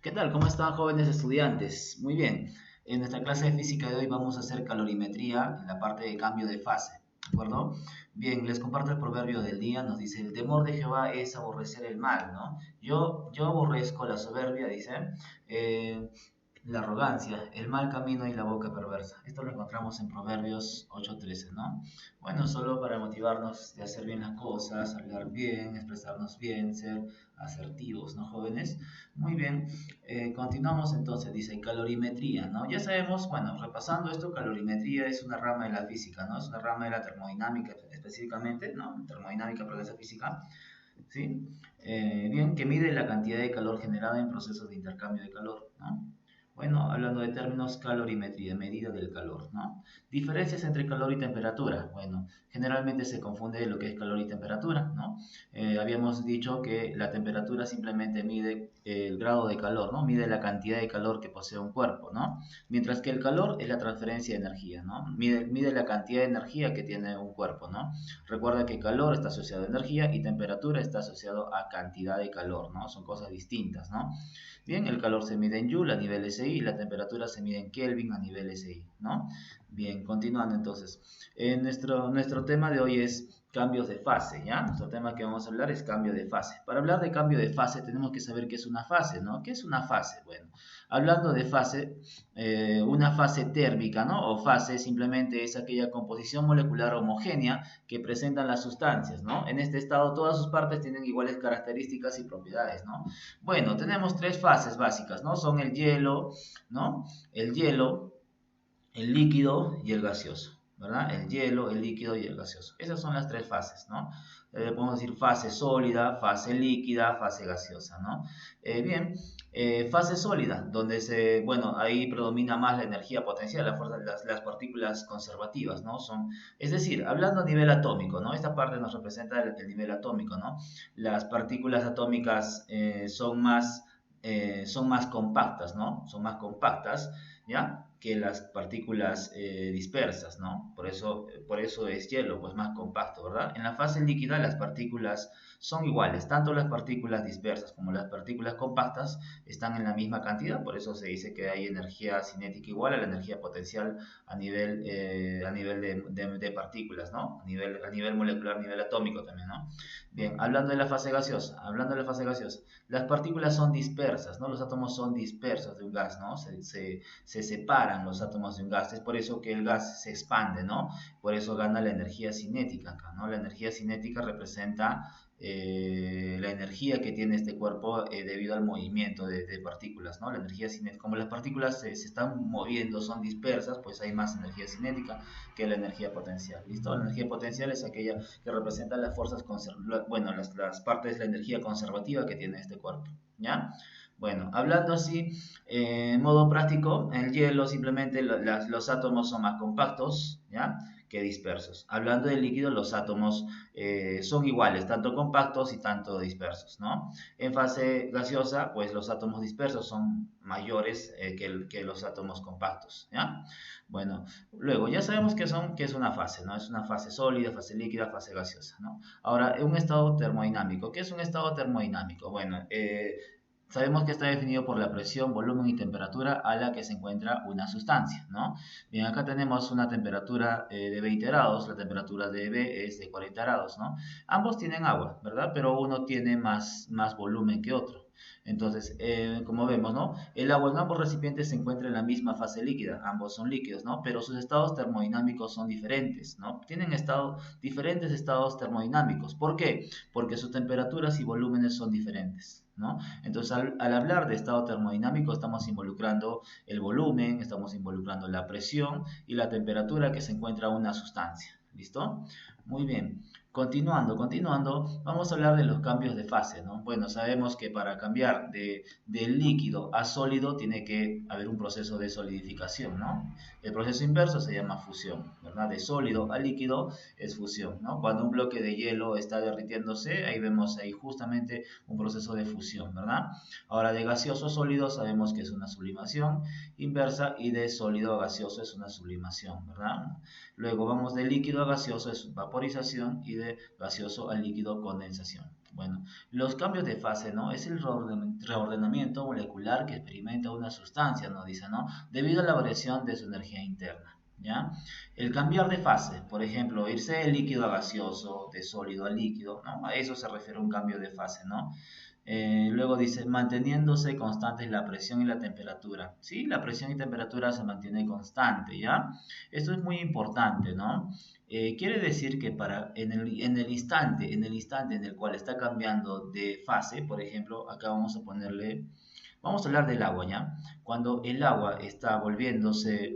¿Qué tal? ¿Cómo están, jóvenes estudiantes? Muy bien. En nuestra clase de física de hoy vamos a hacer calorimetría en la parte de cambio de fase. ¿De acuerdo? Bien, les comparto el proverbio del día. Nos dice, el temor de Jehová es aborrecer el mal, ¿no? Yo aborrezco la soberbia, dice, eh, la arrogancia, el mal camino y la boca perversa. Esto lo encontramos en Proverbios 8:13, ¿no? Bueno, solo para motivarnos de hacer bien las cosas, hablar bien, expresarnos bien, ser asertivos, ¿no, jóvenes? Muy bien, continuamos entonces, dice calorimetría, ¿no? Ya sabemos, bueno, repasando esto, calorimetría es una rama de la física, ¿no? Es una rama de la termodinámica específicamente, ¿no? Termodinámica, progresa física, ¿sí? Bien, que mide la cantidad de calor generada en procesos de intercambio de calor, ¿no? Bueno, hablando de términos, calorimetría, medida del calor, ¿no? Diferencias entre calor y temperatura. Bueno, generalmente se confunde lo que es calor y temperatura, ¿no? Habíamos dicho que la temperatura simplemente mide el grado de calor, ¿no? Mide la cantidad de calor que posee un cuerpo, ¿no? Mientras que el calor es la transferencia de energía, ¿no? Mide la cantidad de energía que tiene un cuerpo, ¿no? Recuerda que calor está asociado a energía y temperatura está asociado a cantidad de calor, ¿no? Son cosas distintas, ¿no? Bien, el calor se mide en Joule a nivel SI y la temperatura se mide en Kelvin a nivel SI, ¿no? Bien, continuando entonces. Nuestro tema de hoy es cambios de fase, ¿ya? Nuestro tema que vamos a hablar es cambio de fase. Para hablar de cambio de fase tenemos que saber qué es una fase, ¿no? ¿Qué es una fase? Bueno, hablando de fase, una fase térmica, ¿no? O fase simplemente es aquella composición molecular homogénea que presentan las sustancias, ¿no? En este estado todas sus partes tienen iguales características y propiedades, ¿no? Bueno, tenemos tres fases básicas, ¿no? Son el hielo, ¿no? El hielo, el líquido y el gaseoso, ¿verdad? El hielo, el líquido y el gaseoso. Esas son las tres fases, ¿no? Podemos decir fase sólida, fase líquida, fase gaseosa, ¿no? Bien, fase sólida, donde bueno, ahí predomina más la energía potencial, las partículas conservativas, ¿no? Es decir, hablando a nivel atómico, ¿no? Esta parte nos representa el nivel atómico, ¿no? Las partículas atómicas son más compactas, ¿no? Son más compactas, ¿ya? Que las partículas dispersas, ¿no? Por eso es hielo, pues más compacto, ¿verdad? En la fase líquida las partículas son iguales, tanto las partículas dispersas como las partículas compactas están en la misma cantidad, por eso se dice que hay energía cinética igual a la energía potencial a nivel de partículas, ¿no? A nivel molecular, a nivel atómico también, ¿no? Bien, hablando de la fase gaseosa, las partículas son dispersas, ¿no? Los átomos son dispersos de un gas, ¿no? Se separan los átomos de un gas, es por eso que el gas se expande, ¿no? Por eso gana la energía cinética acá, ¿no? La energía cinética representa la energía que tiene este cuerpo debido al movimiento de partículas, ¿no? La energía cinética, como las partículas se están moviendo, son dispersas, pues hay más energía cinética que la energía potencial, ¿listo? La energía potencial es aquella que representa las fuerzas, bueno, las partes de la energía conservativa que tiene este cuerpo, ¿ya? Bueno, hablando así, en modo práctico, en el hielo simplemente los átomos son más compactos, ¿ya? Que dispersos. Hablando del líquido, los átomos son iguales, tanto compactos y tanto dispersos, ¿no? En fase gaseosa, pues los átomos dispersos son mayores que los átomos compactos, ¿ya? Bueno, luego ya sabemos que es una fase, ¿no? Es una fase sólida, fase líquida, fase gaseosa, ¿no? Ahora, un estado termodinámico. ¿Qué es un estado termodinámico? Bueno, sabemos que está definido por la presión, volumen y temperatura a la que se encuentra una sustancia, ¿no? Bien, acá tenemos una temperatura de 20 grados, la temperatura de B es de 40 grados, ¿no? Ambos tienen agua, ¿verdad? Pero uno tiene más volumen que otro. Entonces, como vemos, ¿no? El agua en ambos recipientes se encuentra en la misma fase líquida, ambos son líquidos, ¿no? Pero sus estados termodinámicos son diferentes, ¿no? Tienen diferentes estados termodinámicos. ¿Por qué? Porque sus temperaturas y volúmenes son diferentes, ¿no? Entonces, al hablar de estado termodinámico, estamos involucrando el volumen, estamos involucrando la presión y la temperatura que se encuentra una sustancia. ¿Listo? Muy bien. Continuando, vamos a hablar de los cambios de fase, ¿no? Bueno, sabemos que para cambiar de líquido a sólido tiene que haber un proceso de solidificación, ¿no? El proceso inverso se llama fusión, ¿verdad? De sólido a líquido es fusión, ¿no? Cuando un bloque de hielo está derritiéndose, ahí vemos ahí justamente un proceso de fusión, ¿verdad? Ahora, de gaseoso a sólido sabemos que es una sublimación inversa y de sólido a gaseoso es una sublimación, ¿verdad? Luego vamos de líquido a gaseoso, es vaporización, y de gaseoso a líquido, condensación. Bueno, los cambios de fase, ¿no? Es el reordenamiento molecular que experimenta una sustancia, nos dice, ¿no? Debido a la variación de su energía interna, ¿ya? El cambiar de fase, por ejemplo, irse de líquido a gaseoso, de sólido a líquido, ¿no? A eso se refiere un cambio de fase, ¿no? Luego dice, manteniéndose constantes la presión y la temperatura. Sí, la presión y temperatura se mantiene constante, ¿ya? Esto es muy importante, ¿no? Quiere decir que en el instante en el cual está cambiando de fase, por ejemplo, acá vamos a hablar del agua, ¿ya? Cuando el agua eh, está volviéndose,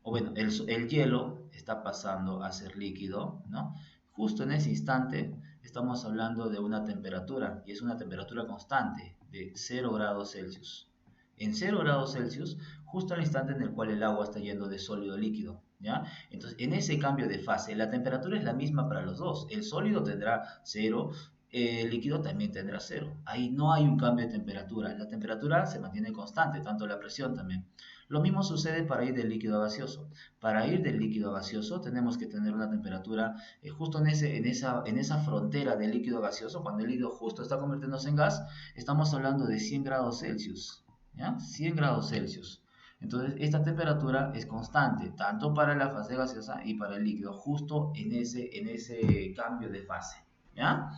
o bueno, el hielo está pasando a ser líquido, ¿no? Justo en ese instante estamos hablando de una temperatura, y es una temperatura constante de 0 grados Celsius. En 0 grados Celsius, justo al instante en el cual el agua está yendo de sólido a líquido, ¿ya? Entonces, en ese cambio de fase, la temperatura es la misma para los dos. El sólido tendrá 0, el líquido también tendrá 0. Ahí no hay un cambio de temperatura. La temperatura se mantiene constante, tanto la presión también. Lo mismo sucede para ir del líquido a gaseoso. Para ir del líquido a gaseoso tenemos que tener una temperatura justo en esa frontera del líquido a gaseoso, cuando el líquido justo está convirtiéndose en gas, estamos hablando de 100 grados Celsius, ¿ya? 100 grados Celsius. Entonces, esta temperatura es constante, tanto para la fase gaseosa y para el líquido, justo en ese cambio de fase, ¿ya?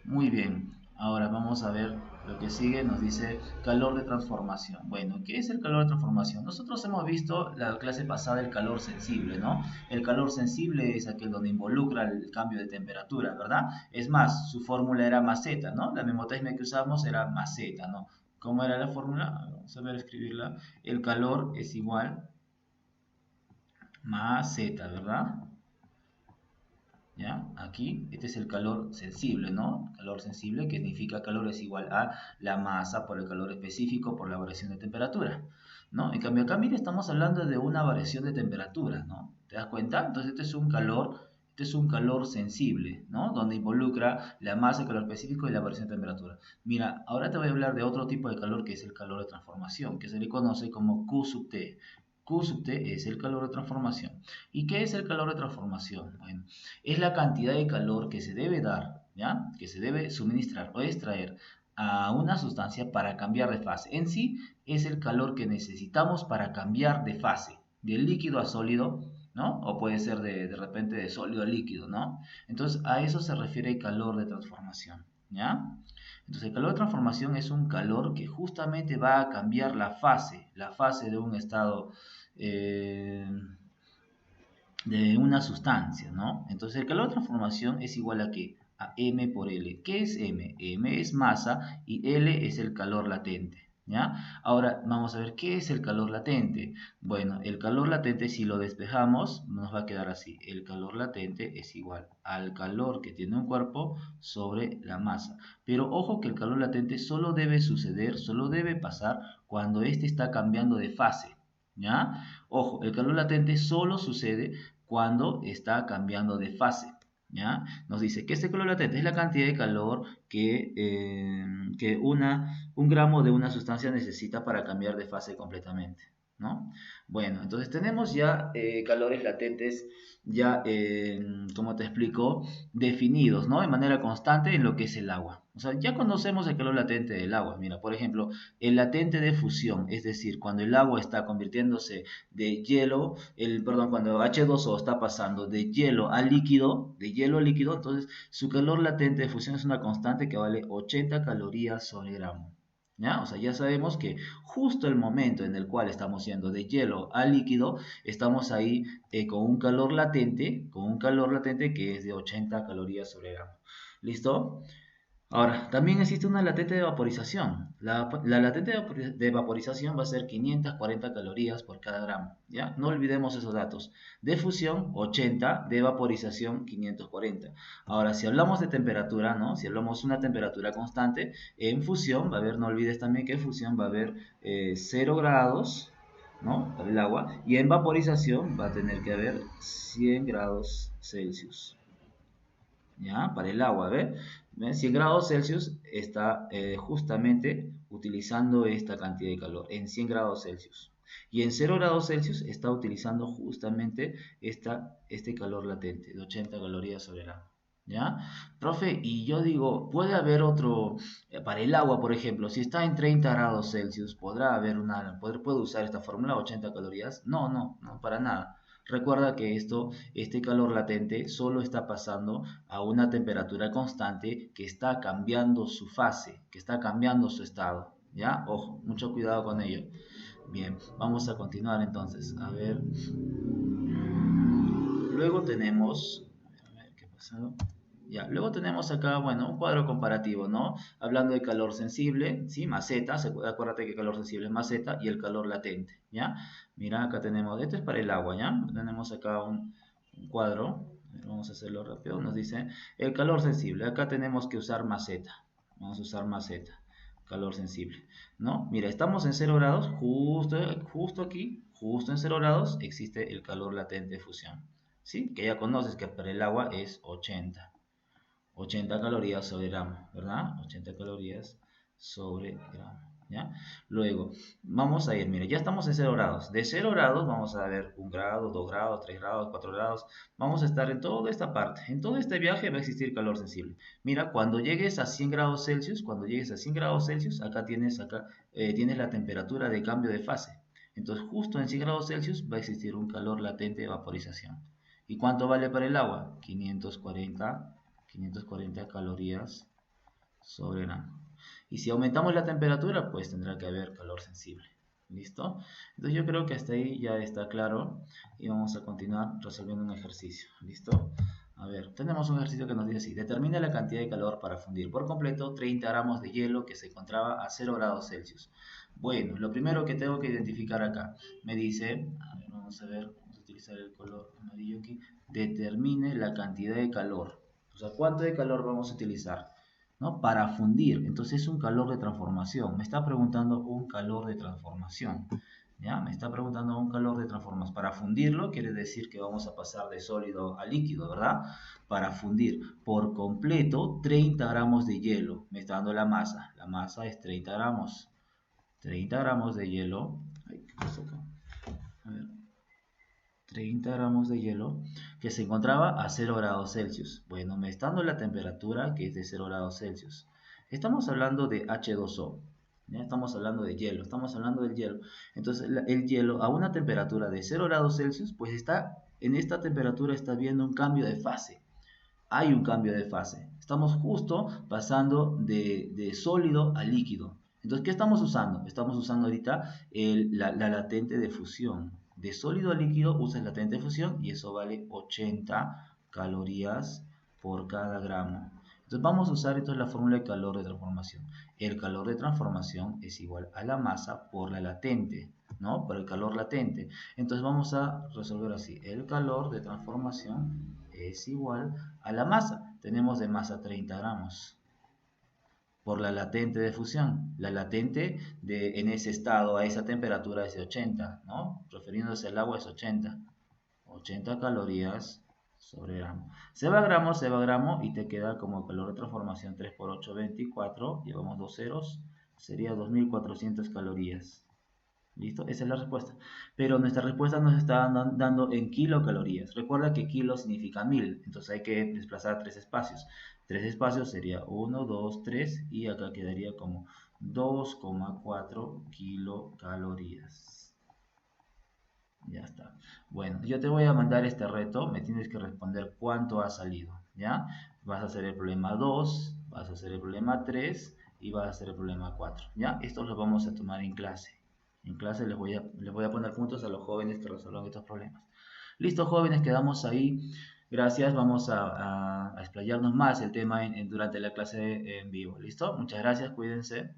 Muy bien. Ahora vamos a ver lo que sigue, nos dice calor de transformación. Bueno, ¿qué es el calor de transformación? Nosotros hemos visto la clase pasada el calor sensible, ¿no? El calor sensible es aquel donde involucra el cambio de temperatura, ¿verdad? Es más, su fórmula era maseta, ¿no? La mnemotecnia que usamos era maseta, ¿no? ¿Cómo era la fórmula? Vamos a ver escribirla. El calor es igual maseta, ¿verdad? ¿Ya? Aquí, este es el calor sensible, ¿no? Calor sensible, que significa calor es igual a la masa por el calor específico por la variación de temperatura, ¿no? En cambio, acá, mira, estamos hablando de una variación de temperatura, ¿no? ¿Te das cuenta? Entonces, este es un calor sensible, ¿no? Donde involucra la masa, el calor específico y la variación de temperatura. Mira, ahora te voy a hablar de otro tipo de calor que es el calor de transformación, que se le conoce como Q sub T. Q sub T es el calor de transformación. ¿Y qué es el calor de transformación? Bueno, es la cantidad de calor que se debe dar, ¿ya? Que se debe suministrar o extraer a una sustancia para cambiar de fase. En sí, es el calor que necesitamos para cambiar de fase, del líquido a sólido, ¿no? O puede ser de repente de sólido a líquido, ¿no? Entonces, a eso se refiere el calor de transformación, ¿ya? Entonces, el calor de transformación es un calor que justamente va a cambiar la fase de un estado eh, de una sustancia, ¿no? Entonces el calor de transformación es igual a ¿qué? A M por L. ¿Qué es M? M es masa y L es el calor latente, ¿ya? Ahora vamos a ver qué es el calor latente. Bueno, el calor latente, si lo despejamos, nos va a quedar así. El calor latente es igual al calor que tiene un cuerpo sobre la masa. Pero ojo que el calor latente solo debe pasar cuando éste está cambiando de fase, ¿ya? Ojo, el calor latente solo sucede cuando está cambiando de fase, ¿ya? Nos dice que este calor latente es la cantidad de calor que un gramo de una sustancia necesita para cambiar de fase completamente, ¿no? Bueno, entonces tenemos ya calores latentes, ya, como te explico, definidos, ¿no? De manera constante en lo que es el agua. O sea, ya conocemos el calor latente del agua. Mira, por ejemplo, el latente de fusión, es decir, cuando el agua está convirtiéndose perdón, cuando H2O está pasando de hielo a líquido, entonces su calor latente de fusión es una constante que vale 80 calorías sobre gramo. ¿Ya? O sea, ya sabemos que justo el momento en el cual estamos yendo de hielo a líquido, estamos ahí con un calor latente que es de 80 calorías sobre gramo. ¿Listo? Ahora, también existe una latente de vaporización. La latente de vaporización va a ser 540 calorías por cada gramo, ¿ya? No olvidemos esos datos. De fusión, 80, de vaporización, 540. Ahora, si hablamos de temperatura, ¿no? Si hablamos de una temperatura constante, en fusión va a haber, no olvides también que en fusión va a haber 0 grados, ¿no? Para el agua, y en vaporización va a tener que haber 100 grados Celsius. ¿Ya? Para el agua, ¿ve? 100 grados Celsius está justamente utilizando esta cantidad de calor, en 100 grados Celsius. Y en 0 grados Celsius está utilizando justamente este calor latente de 80 calorías sobre gramo. ¿Ya? Profe, y yo digo, puede haber otro, para el agua, por ejemplo, si está en 30 grados Celsius, ¿puede usar esta fórmula, 80 calorías? No, no, no, para nada. Recuerda que este calor latente solo está pasando a una temperatura constante que está cambiando su fase, que está cambiando su estado. ¿Ya? Ojo, mucho cuidado con ello. Bien, vamos a continuar entonces. A ver. Luego tenemos. A ver qué ha pasado. Ya, luego tenemos acá, bueno, un cuadro comparativo, ¿no? Hablando de calor sensible, ¿sí? Maceta, acuérdate que calor sensible es maceta y el calor latente, ¿ya? Mira, acá tenemos, esto es para el agua, ¿ya? Tenemos acá un cuadro, vamos a hacerlo rápido, nos dice el calor sensible, acá tenemos que usar maceta, vamos a usar maceta, calor sensible, ¿no? Mira, estamos en 0 grados, justo aquí, justo en 0 grados existe el calor latente de fusión, ¿sí? Que ya conoces que para el agua es 80 calorías sobre gramo, ¿verdad? 80 calorías sobre gramo, ¿ya? Luego, vamos a ir, mire, ya estamos en 0 grados. De 0 grados vamos a ver 1 grado, 2 grados, 3 grados, 4 grados. Vamos a estar en toda esta parte. En todo este viaje va a existir calor sensible. Mira, cuando llegues a 100 grados Celsius, acá tienes la temperatura de cambio de fase. Entonces, justo en 100 grados Celsius va a existir un calor latente de vaporización. ¿Y cuánto vale para el agua? 540 calorías sobre gramo. Y si aumentamos la temperatura, pues tendrá que haber calor sensible. ¿Listo? Entonces yo creo que hasta ahí ya está claro y vamos a continuar resolviendo un ejercicio. ¿Listo? A ver, tenemos un ejercicio que nos dice así. Determina la cantidad de calor para fundir por completo 30 gramos de hielo que se encontraba a 0 grados Celsius. Bueno, lo primero que tengo que identificar acá, me dice, a ver, vamos a utilizar el color amarillo aquí, determine la cantidad de calor. O sea, ¿cuánto de calor vamos a utilizar? ¿No? Para fundir. Entonces es un calor de transformación. Me está preguntando un calor de transformación. ¿Ya? Me está preguntando un calor de transformación. Para fundirlo quiere decir que vamos a pasar de sólido a líquido, ¿verdad? Para fundir por completo 30 gramos de hielo. Me está dando la masa. La masa es 30 gramos. 30 gramos de hielo. Ay, ¿qué pasa acá? A ver. 30 gramos de hielo que se encontraba a 0 grados Celsius. Bueno, me está dando la temperatura que es de 0 grados Celsius. Estamos hablando de H2O. ¿Ya? Estamos hablando de hielo, estamos hablando del hielo. Entonces el hielo a una temperatura de 0 grados Celsius, pues en esta temperatura está viendo un cambio de fase. Hay un cambio de fase. Estamos justo pasando de sólido a líquido. Entonces, ¿qué estamos usando? Estamos usando ahorita la latente de fusión. De sólido a líquido usa el latente de fusión y eso vale 80 calorías por cada gramo. Entonces vamos a usar entonces la fórmula de calor de transformación. El calor de transformación es igual a la masa por la latente, ¿no? Por el calor latente. Entonces vamos a resolver así. El calor de transformación es igual a la masa. Tenemos de masa 30 gramos por la latente de fusión. La latente en ese estado, a esa temperatura es de 80, ¿no? Refiriéndose al agua es 80. 80 calorías sobre gramo. Se va a gramo y te queda como calor de transformación 3 por 8, 24. Llevamos dos ceros. Sería 2400 calorías. ¿Listo? Esa es la respuesta. Pero nuestra respuesta nos está dando en kilocalorías. Recuerda que kilo significa 1000. Entonces hay que desplazar tres espacios. Tres espacios sería 1, 2, 3. Y acá quedaría como 2,4 kilocalorías. Ya está. Bueno, yo te voy a mandar este reto. Me tienes que responder cuánto ha salido. ¿Ya? Vas a hacer el problema 2. Vas a hacer el problema 3. Y vas a hacer el problema 4. ¿Ya? Estos los vamos a tomar en clase. En clase les voy a poner puntos a los jóvenes que resuelvan estos problemas. Listo, jóvenes, quedamos ahí. Gracias, vamos a explayarnos más el tema durante la clase en vivo. ¿Listo? Muchas gracias, cuídense.